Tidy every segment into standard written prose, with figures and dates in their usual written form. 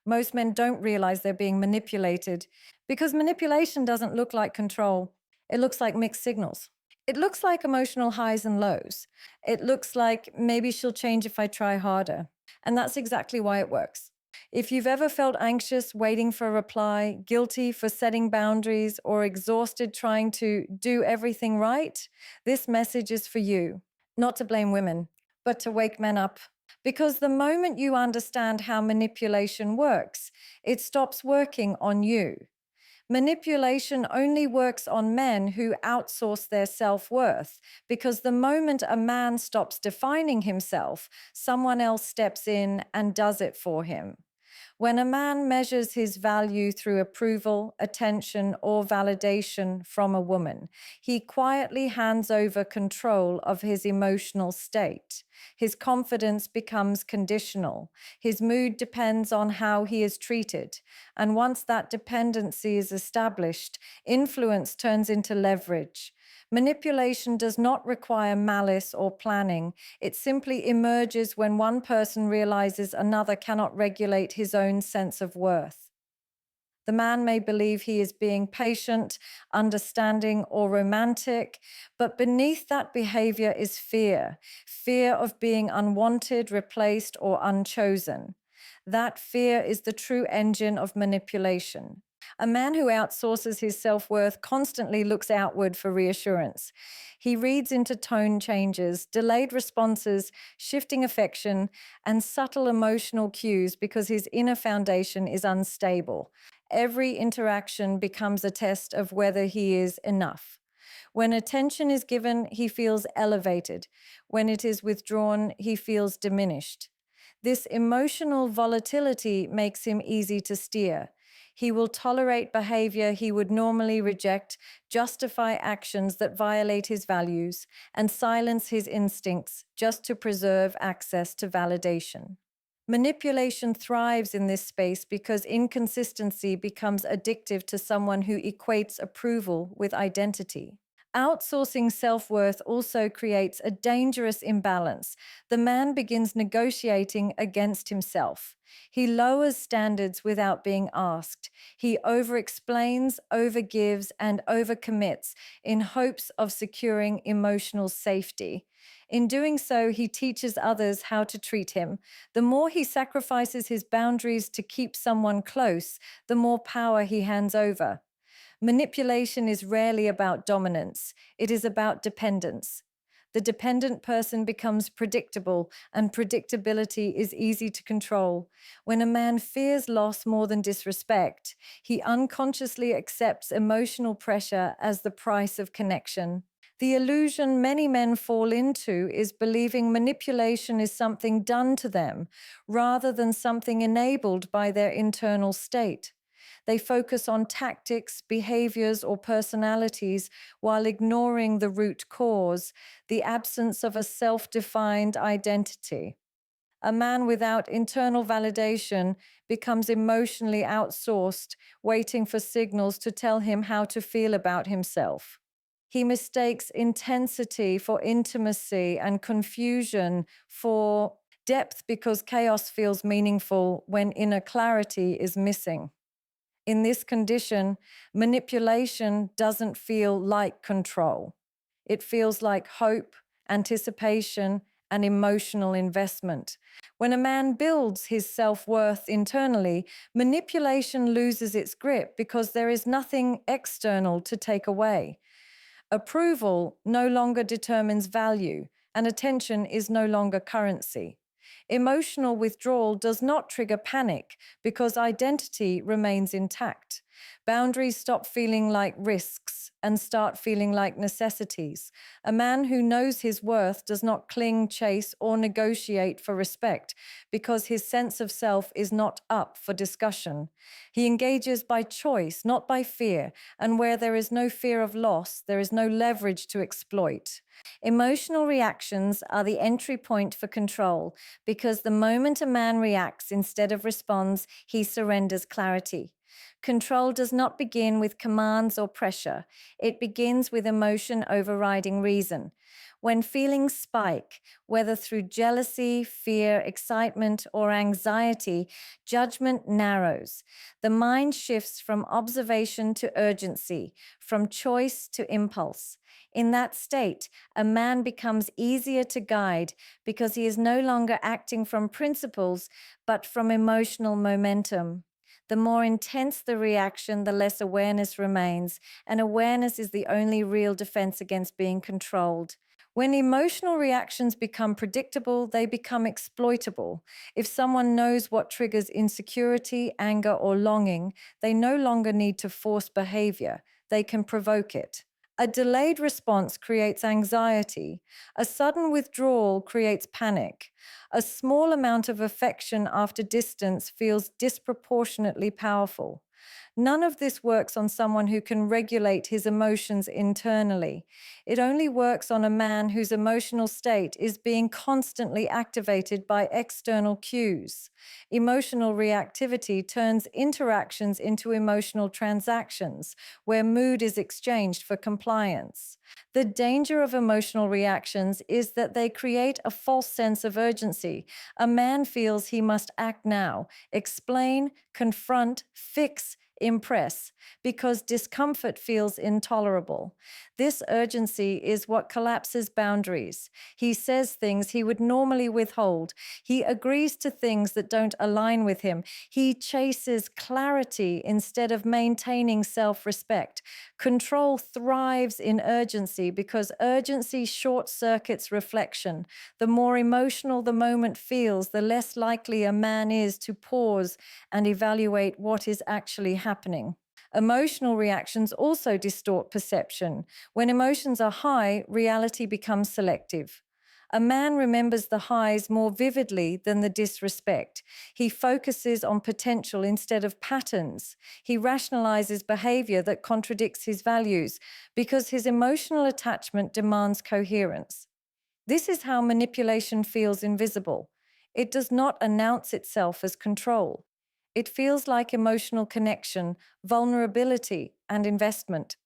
Most men don't realize they're being manipulated because manipulation doesn't look like control. It looks like mixed signals. It looks like emotional highs and lows. It looks like maybe she'll change if I try harder. And that's exactly why it works. If you've ever felt anxious waiting for a reply, guilty for setting boundaries, or exhausted trying to do everything right, this message is for you. Not to blame women, but to wake men up. Because the moment you understand how manipulation works, it stops working on you. Manipulation only works on men who outsource their self-worth, because the moment a man stops defining himself, someone else steps in and does it for him. When a man measures his value through approval, attention, or validation from a woman, he quietly hands over control of his emotional state. His confidence becomes conditional. His mood depends on how he is treated. And once that dependency is established, influence turns into leverage. Manipulation does not require malice or planning. It simply emerges when one person realizes another cannot regulate his own sense of worth. The man may believe he is being patient, understanding, or romantic, but beneath that behavior is fear. Fear of being unwanted, replaced, or unchosen. That fear is the true engine of manipulation. A man who outsources his self-worth constantly looks outward for reassurance. He reads into tone changes, delayed responses, shifting affection, and subtle emotional cues because his inner foundation is unstable. Every interaction becomes a test of whether he is enough. When attention is given, he feels elevated. When it is withdrawn, he feels diminished. This emotional volatility makes him easy to steer. He will tolerate behavior he would normally reject, justify actions that violate his values, and silence his instincts just to preserve access to validation. Manipulation thrives in this space because inconsistency becomes addictive to someone who equates approval with identity. Outsourcing self-worth also creates a dangerous imbalance. The man begins negotiating against himself. He lowers standards without being asked. He over-explains, over-gives, and over-commits in hopes of securing emotional safety. In doing so, he teaches others how to treat him. The more he sacrifices his boundaries to keep someone close, the more power he hands over. Manipulation is rarely about dominance. It is about dependence. The dependent person becomes predictable, and predictability is easy to control. When a man fears loss more than disrespect, he unconsciously accepts emotional pressure as the price of connection. The illusion many men fall into is believing manipulation is something done to them, rather than something enabled by their internal state. They focus on tactics, behaviors, or personalities while ignoring the root cause, the absence of a self-defined identity. A man without internal validation becomes emotionally outsourced, waiting for signals to tell him how to feel about himself. He mistakes intensity for intimacy and confusion for depth because chaos feels meaningful when inner clarity is missing. In this condition, manipulation doesn't feel like control. It feels like hope, anticipation, and emotional investment. When a man builds his self-worth internally, manipulation loses its grip because there is nothing external to take away. Approval no longer determines value, and attention is no longer currency. Emotional withdrawal does not trigger panic because identity remains intact. Boundaries stop feeling like risks and start feeling like necessities. A man who knows his worth does not cling, chase, or negotiate for respect because his sense of self is not up for discussion. He engages by choice, not by fear, and where there is no fear of loss, there is no leverage to exploit. Emotional reactions are the entry point for control because the moment a man reacts instead of responds, he surrenders clarity. Control does not begin with commands or pressure. It begins with emotion overriding reason. When feelings spike, whether through jealousy, fear, excitement, or anxiety, judgment narrows. The mind shifts from observation to urgency, from choice to impulse. In that state, a man becomes easier to guide because he is no longer acting from principles, but from emotional momentum. The more intense the reaction, the less awareness remains, and awareness is the only real defense against being controlled. When emotional reactions become predictable, they become exploitable. If someone knows what triggers insecurity, anger, or longing, they no longer need to force behavior, they can provoke it. A delayed response creates anxiety. A sudden withdrawal creates panic. A small amount of affection after distance feels disproportionately powerful. None of this works on someone who can regulate his emotions internally. It only works on a man whose emotional state is being constantly activated by external cues. Emotional reactivity turns interactions into emotional transactions, where mood is exchanged for compliance. The danger of emotional reactions is that they create a false sense of urgency. A man feels he must act now, explain, confront, fix, impress, because discomfort feels intolerable. This urgency is what collapses boundaries. He says things he would normally withhold. He agrees to things that don't align with him. He chases clarity instead of maintaining self-respect. Control thrives in urgency because urgency short circuits reflection. The more emotional the moment feels, the less likely a man is to pause and evaluate what is actually happening. Emotional reactions also distort perception. When emotions are high, reality becomes selective. A man remembers the highs more vividly than the disrespect. He focuses on potential instead of patterns. He rationalizes behavior that contradicts his values because his emotional attachment demands coherence. This is how manipulation feels invisible. It does not announce itself as control. It feels like emotional connection, vulnerability, and investment.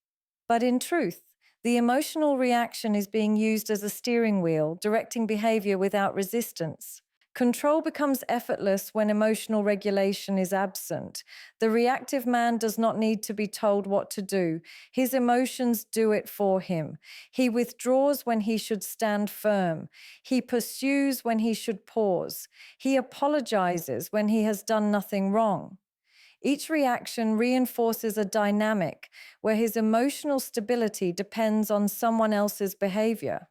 But in truth, the emotional reaction is being used as a steering wheel, directing behavior without resistance. Control becomes effortless when emotional regulation is absent. The reactive man does not need to be told what to do. His emotions do it for him. He withdraws when he should stand firm. He pursues when he should pause. He apologizes when he has done nothing wrong. Each reaction reinforces a dynamic where his emotional stability depends on someone else's behavior.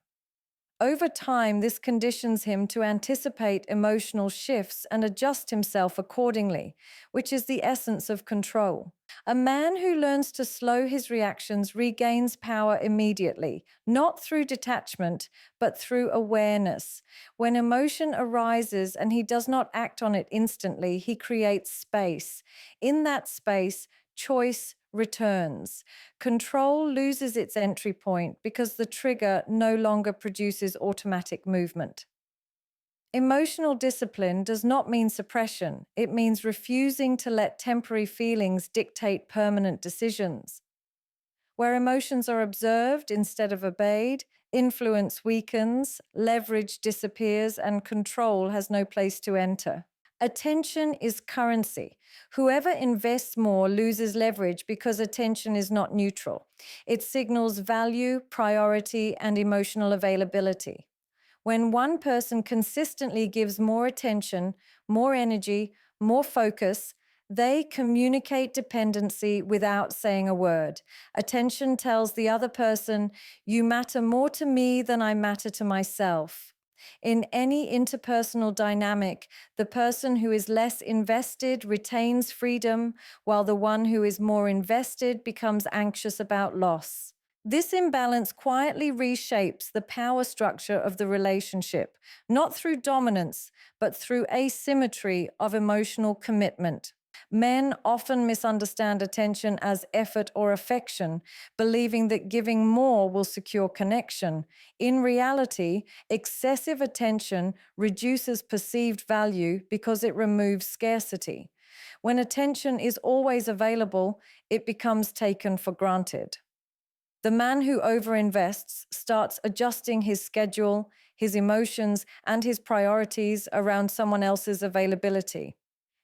Over time, this conditions him to anticipate emotional shifts and adjust himself accordingly, which is the essence of control. A man who learns to slow his reactions regains power immediately, not through detachment, but through awareness. When emotion arises and he does not act on it instantly, he creates space. In that space, choice returns. Control loses its entry point because the trigger no longer produces automatic movement. Emotional discipline does not mean suppression. It means refusing to let temporary feelings dictate permanent decisions. Where emotions are observed instead of obeyed, influence weakens, leverage disappears, and control has no place to enter. Attention is currency. Whoever invests more loses leverage because attention is not neutral. It signals value, priority, and emotional availability. When one person consistently gives more attention, more energy, more focus, they communicate dependency without saying a word. Attention tells the other person, "You matter more to me than I matter to myself." In any interpersonal dynamic, the person who is less invested retains freedom, while the one who is more invested becomes anxious about loss. This imbalance quietly reshapes the power structure of the relationship, not through dominance, but through asymmetry of emotional commitment. Men often misunderstand attention as effort or affection, believing that giving more will secure connection. In reality, excessive attention reduces perceived value because it removes scarcity. When attention is always available, it becomes taken for granted. The man who overinvests starts adjusting his schedule, his emotions, and his priorities around someone else's availability.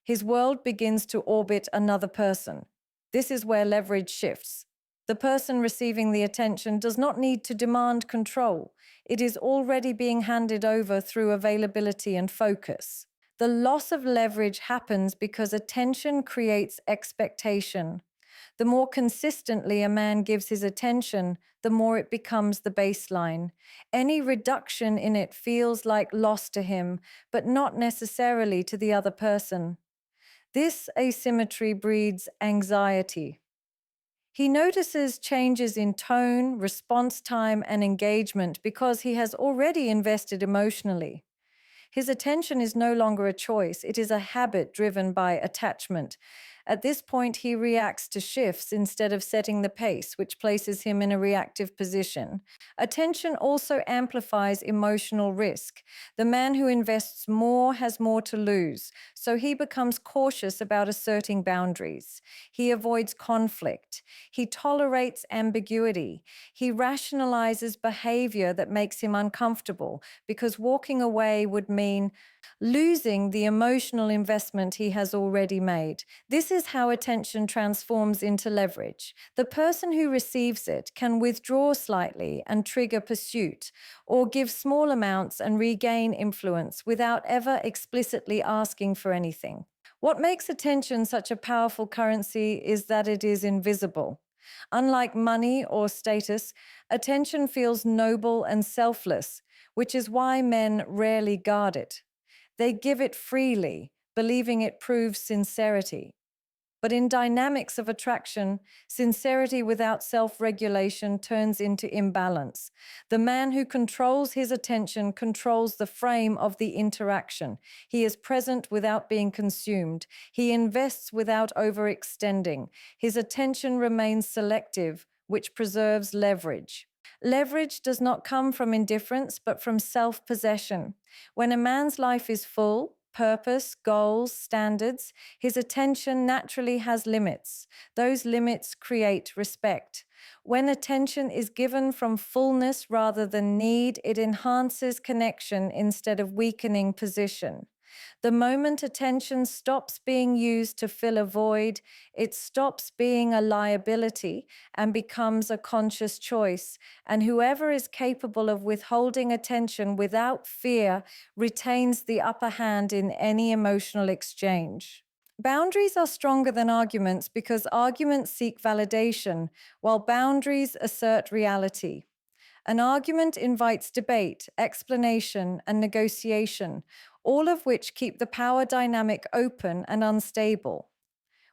His world begins to orbit another person. This is where leverage shifts. The person receiving the attention does not need to demand control. It is already being handed over through availability and focus. The loss of leverage happens because attention creates expectation. The more consistently a man gives his attention, the more it becomes the baseline. Any reduction in it feels like loss to him, but not necessarily to the other person. This asymmetry breeds anxiety. He notices changes in tone, response time, and engagement because he has already invested emotionally. His attention is no longer a choice, it is a habit driven by attachment. At this point, he reacts to shifts instead of setting the pace, which places him in a reactive position. Attention also amplifies emotional risk. The man who invests more has more to lose, so he becomes cautious about asserting boundaries. He avoids conflict. He tolerates ambiguity. He rationalizes behavior that makes him uncomfortable because walking away would mean losing the emotional investment he has already made. This is how attention transforms into leverage. The person who receives it can withdraw slightly and trigger pursuit, or give small amounts and regain influence without ever explicitly asking for anything. What makes attention such a powerful currency is that it is invisible. Unlike money or status, attention feels noble and selfless, which is why men rarely guard it. They give it freely, believing it proves sincerity. But in dynamics of attraction, sincerity without self-regulation turns into imbalance. The man who controls his attention controls the frame of the interaction. He is present without being consumed. He invests without overextending. His attention remains selective, which preserves leverage. Leverage does not come from indifference, but from self-possession. When a man's life is full, purpose, goals, standards, his attention naturally has limits. Those limits create respect. When attention is given from fullness rather than need, it enhances connection instead of weakening position. The moment attention stops being used to fill a void, it stops being a liability and becomes a conscious choice. And whoever is capable of withholding attention without fear retains the upper hand in any emotional exchange. Boundaries are stronger than arguments because arguments seek validation, while boundaries assert reality. An argument invites debate, explanation, and negotiation, all of which keep the power dynamic open and unstable.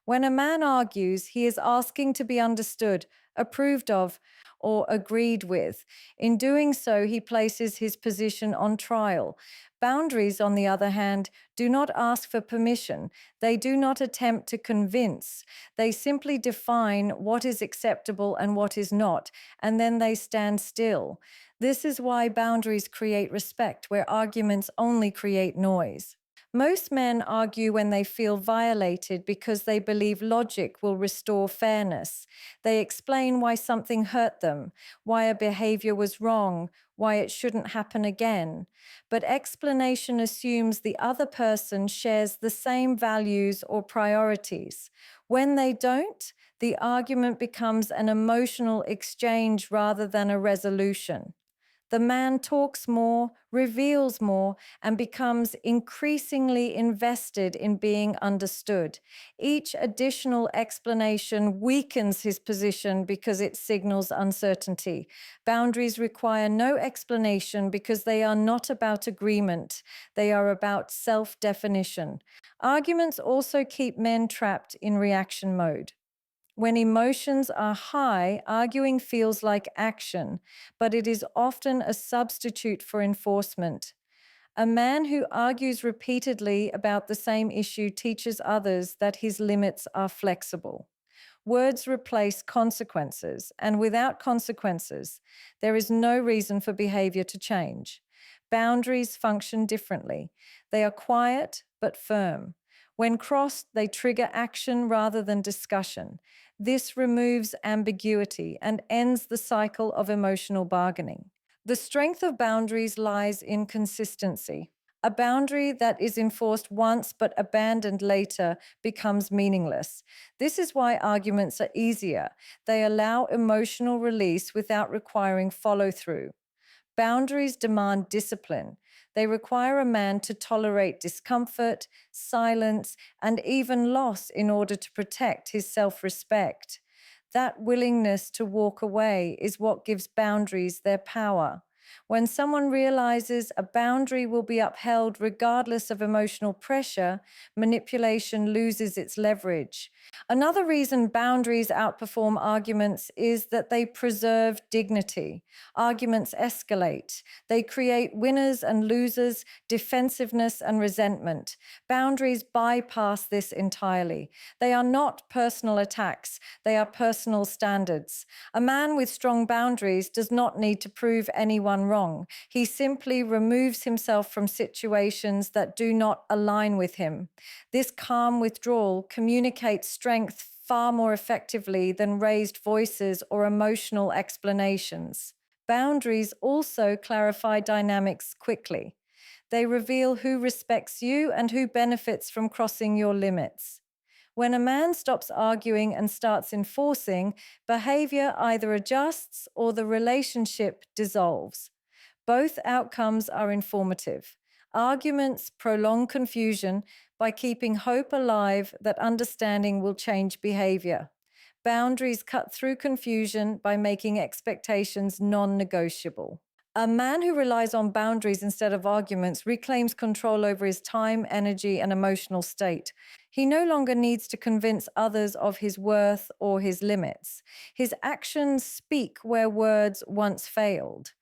When a man argues, he is asking to be understood, approved of, or agreed with. In doing so, he places his position on trial. Boundaries, on the other hand, do not ask for permission. They do not attempt to convince. They simply define what is acceptable and what is not, and then they stand still. This is why boundaries create respect, where arguments only create noise. Most men argue when they feel violated because they believe logic will restore fairness. They explain why something hurt them, why a behavior was wrong, why it shouldn't happen again. But explanation assumes the other person shares the same values or priorities. When they don't, the argument becomes an emotional exchange rather than a resolution. The man talks more, reveals more, and becomes increasingly invested in being understood. Each additional explanation weakens his position because it signals uncertainty. Boundaries require no explanation because they are not about agreement. They are about self-definition. Arguments also keep men trapped in reaction mode. When emotions are high, arguing feels like action, but it is often a substitute for enforcement. A man who argues repeatedly about the same issue teaches others that his limits are flexible. Words replace consequences, and without consequences, there is no reason for behavior to change. Boundaries function differently. They are quiet but firm. When crossed, they trigger action rather than discussion. This removes ambiguity and ends the cycle of emotional bargaining. The strength of boundaries lies in consistency. A boundary that is enforced once but abandoned later becomes meaningless. This is why arguments are easier. They allow emotional release without requiring follow through. Boundaries demand discipline. They require a man to tolerate discomfort, silence, and even loss in order to protect his self respect. That willingness to walk away is what gives boundaries their power. When someone realizes a boundary will be upheld regardless of emotional pressure, manipulation loses its leverage. Another reason boundaries outperform arguments is that they preserve dignity. Arguments escalate. They create winners and losers, defensiveness and resentment. Boundaries bypass this entirely. They are not personal attacks, they are personal standards. A man with strong boundaries does not need to prove anyone wrong. He simply removes himself from situations that do not align with him. This calm withdrawal communicates strength far more effectively than raised voices or emotional explanations. Boundaries also clarify dynamics quickly. They reveal who respects you and who benefits from crossing your limits. When a man stops arguing and starts enforcing, behavior either adjusts or the relationship dissolves. Both outcomes are informative. Arguments prolong confusion by keeping hope alive that understanding will change behavior. Boundaries cut through confusion by making expectations non negotiable. A man who relies on boundaries instead of arguments reclaims control over his time, energy, and emotional state. He no longer needs to convince others of his worth or his limits. His actions speak where words once failed.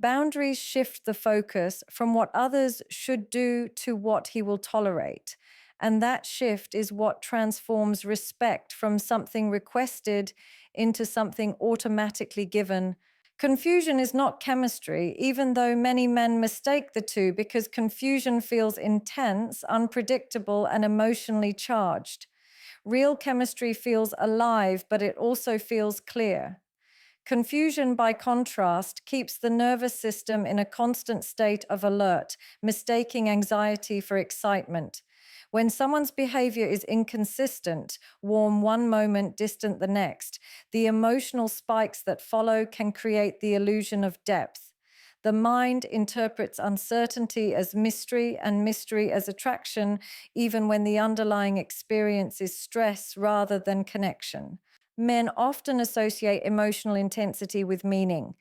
Boundaries shift the focus from what others should do to what he will tolerate. And that shift is what transforms respect from something requested into something automatically given. Confusion is not chemistry, even though many men mistake the two because confusion feels intense, unpredictable, and emotionally charged. Real chemistry feels alive, but it also feels clear. Confusion, by contrast, keeps the nervous system in a constant state of alert, mistaking anxiety for excitement. When someone's behavior is inconsistent, warm one moment, distant the next, the emotional spikes that follow can create the illusion of depth. The mind interprets uncertainty as mystery and mystery as attraction, even when the underlying experience is stress rather than connection. Men often associate emotional intensity with meaning.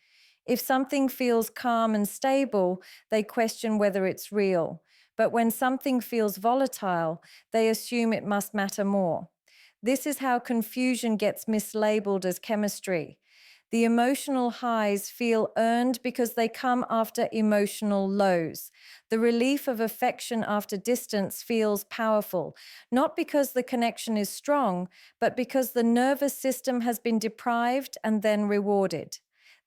If something feels calm and stable, they question whether it's real. But when something feels volatile, they assume it must matter more. This is how confusion gets mislabeled as chemistry. The emotional highs feel earned because they come after emotional lows. The relief of affection after distance feels powerful, not because the connection is strong, but because the nervous system has been deprived and then rewarded.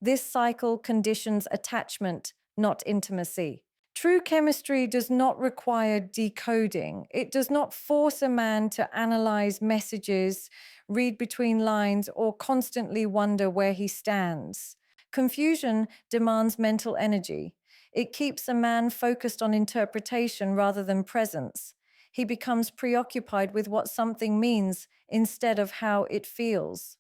This cycle conditions attachment, not intimacy. True chemistry does not require decoding. It does not force a man to analyze messages, read between lines, or constantly wonder where he stands. Confusion demands mental energy. It keeps a man focused on interpretation rather than presence. He becomes preoccupied with what something means instead of how it feels.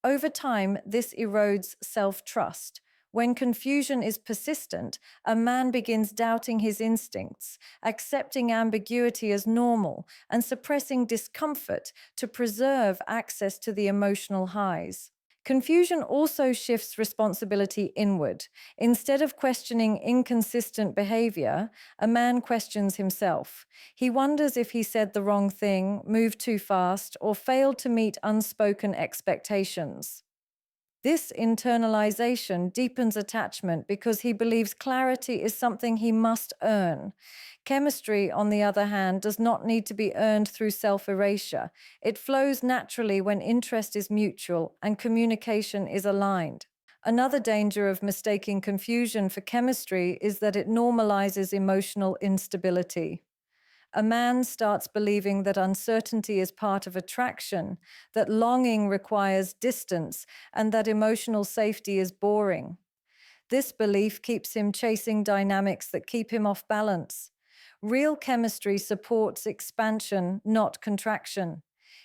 Over time, this erodes self-trust. When confusion is persistent, a man begins doubting his instincts, accepting ambiguity as normal, and suppressing discomfort to preserve access to the emotional highs. Confusion also shifts responsibility inward. Instead of questioning inconsistent behavior, a man questions himself. He wonders if he said the wrong thing, moved too fast, or failed to meet unspoken expectations. This internalization deepens attachment because he believes clarity is something he must earn. Chemistry, on the other hand, does not need to be earned through self-erasure. It flows naturally when interest is mutual and communication is aligned. Another danger of mistaking confusion for chemistry is that it normalizes emotional instability. A man starts believing that uncertainty is part of attraction, that longing requires distance, and that emotional safety is boring. This belief keeps him chasing dynamics that keep him off balance. Real chemistry supports expansion, not contraction.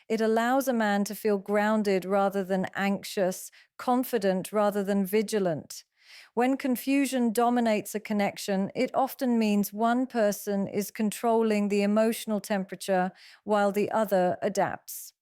It allows a man to feel grounded rather than anxious, confident rather than vigilant. When confusion dominates a connection, it often means one person is controlling the emotional temperature while the other adapts.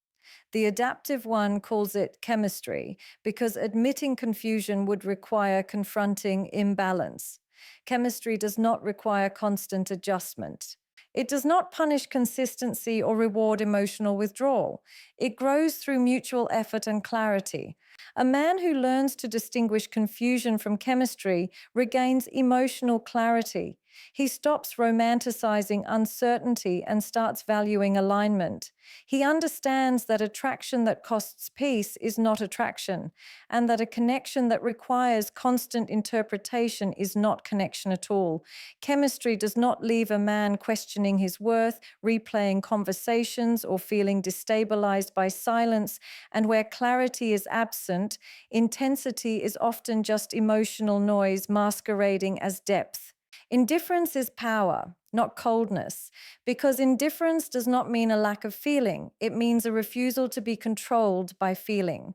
The adaptive one calls it chemistry because admitting confusion would require confronting imbalance. Chemistry does not require constant adjustment. It does not punish consistency or reward emotional withdrawal. It grows through mutual effort and clarity. A man who learns to distinguish confusion from chemistry regains emotional clarity. He stops romanticizing uncertainty and starts valuing alignment. He understands that attraction that costs peace is not attraction, and that a connection that requires constant interpretation is not connection at all. Chemistry does not leave a man questioning his worth, replaying conversations, or feeling destabilized by silence. And where clarity is absent, intensity is often just emotional noise masquerading as depth. Indifference is power, not coldness, because indifference does not mean a lack of feeling. It means a refusal to be controlled by feeling.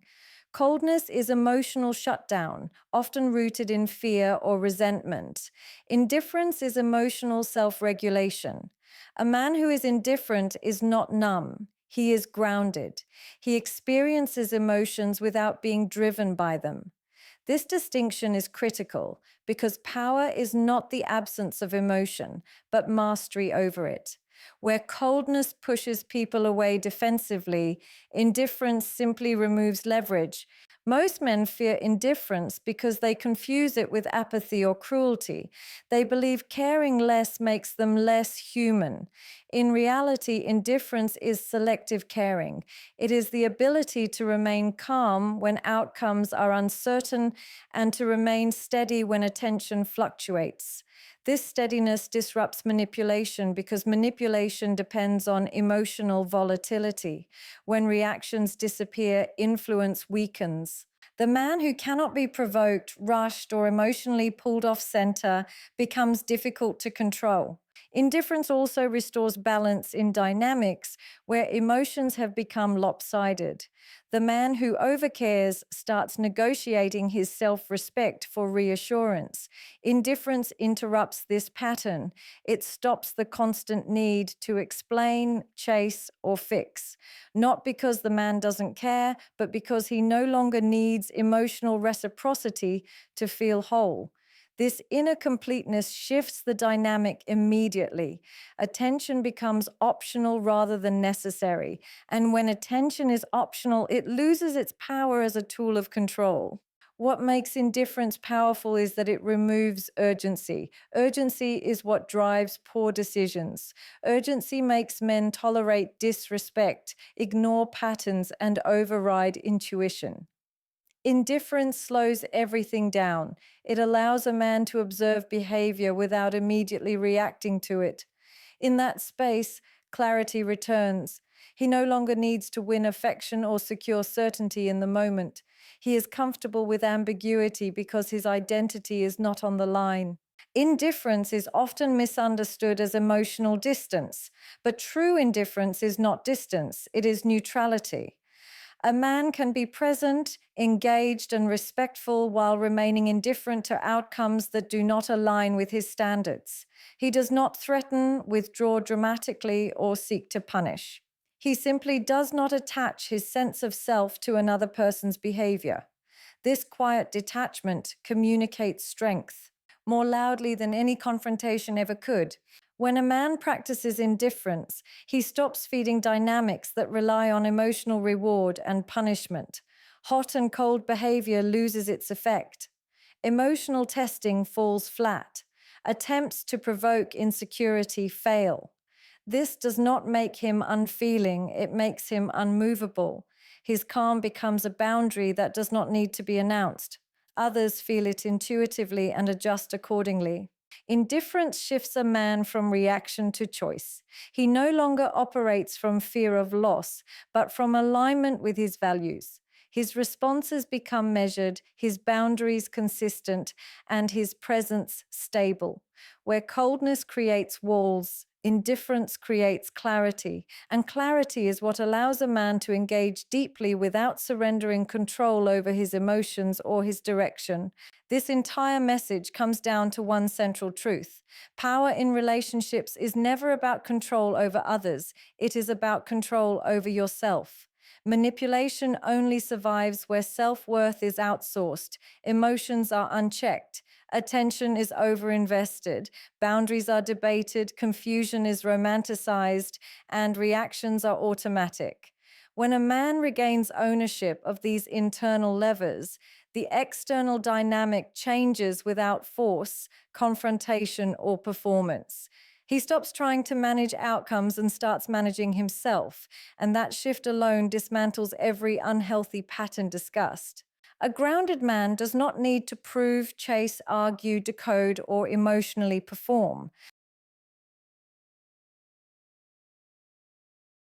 Coldness is emotional shutdown, often rooted in fear or resentment. Indifference is emotional self regulation. A man who is indifferent is not numb. He is grounded. He experiences emotions without being driven by them. This distinction is critical because power is not the absence of emotion, but mastery over it. Where coldness pushes people away defensively, indifference simply removes leverage. Most men fear indifference because they confuse it with apathy or cruelty. They believe caring less makes them less human. In reality, indifference is selective caring. It is the ability to remain calm when outcomes are uncertain and to remain steady when attention fluctuates. This steadiness disrupts manipulation because manipulation depends on emotional volatility. When reactions disappear, influence weakens. The man who cannot be provoked, rushed, or emotionally pulled off center becomes difficult to control. Indifference also restores balance in dynamics where emotions have become lopsided. The man who overcares starts negotiating his self-respect for reassurance. Indifference interrupts this pattern. It stops the constant need to explain, chase, or fix. Not because the man doesn't care, but because he no longer needs emotional reciprocity to feel whole. This inner completeness shifts the dynamic immediately. Attention becomes optional rather than necessary. And when attention is optional, it loses its power as a tool of control. What makes indifference powerful is that it removes urgency. Urgency is what drives poor decisions. Urgency makes men tolerate disrespect, ignore patterns, and override intuition. Indifference slows everything down. It allows a man to observe behavior without immediately reacting to it. In that space, clarity returns. He no longer needs to win affection or secure certainty in the moment. He is comfortable with ambiguity because his identity is not on the line. Indifference is often misunderstood as emotional distance, but true indifference is not distance, it is neutrality. A man can be present, engaged, and respectful while remaining indifferent to outcomes that do not align with his standards. He does not threaten, withdraw dramatically, or seek to punish. He simply does not attach his sense of self to another person's behavior. This quiet detachment communicates strength more loudly than any confrontation ever could. When a man practices indifference, he stops feeding dynamics that rely on emotional reward and punishment. Hot and cold behavior loses its effect. Emotional testing falls flat. Attempts to provoke insecurity fail. This does not make him unfeeling, it makes him unmovable. His calm becomes a boundary that does not need to be announced. Others feel it intuitively and adjust accordingly. Indifference shifts a man from reaction to choice. He no longer operates from fear of loss, but from alignment with his values. His responses become measured, his boundaries consistent, and his presence stable. Where coldness creates walls, indifference creates clarity, and clarity is what allows a man to engage deeply without surrendering control over his emotions or his direction. This entire message comes down to one central truth. Power in relationships is never about control over others, it is about control over yourself. Manipulation only survives where self-worth is outsourced, emotions are unchecked, attention is overinvested, boundaries are debated, confusion is romanticized, and reactions are automatic. When a man regains ownership of these internal levers, the external dynamic changes without force, confrontation, or performance. He stops trying to manage outcomes and starts managing himself, and that shift alone dismantles every unhealthy pattern discussed. A grounded man does not need to prove, chase, argue, decode, or emotionally perform.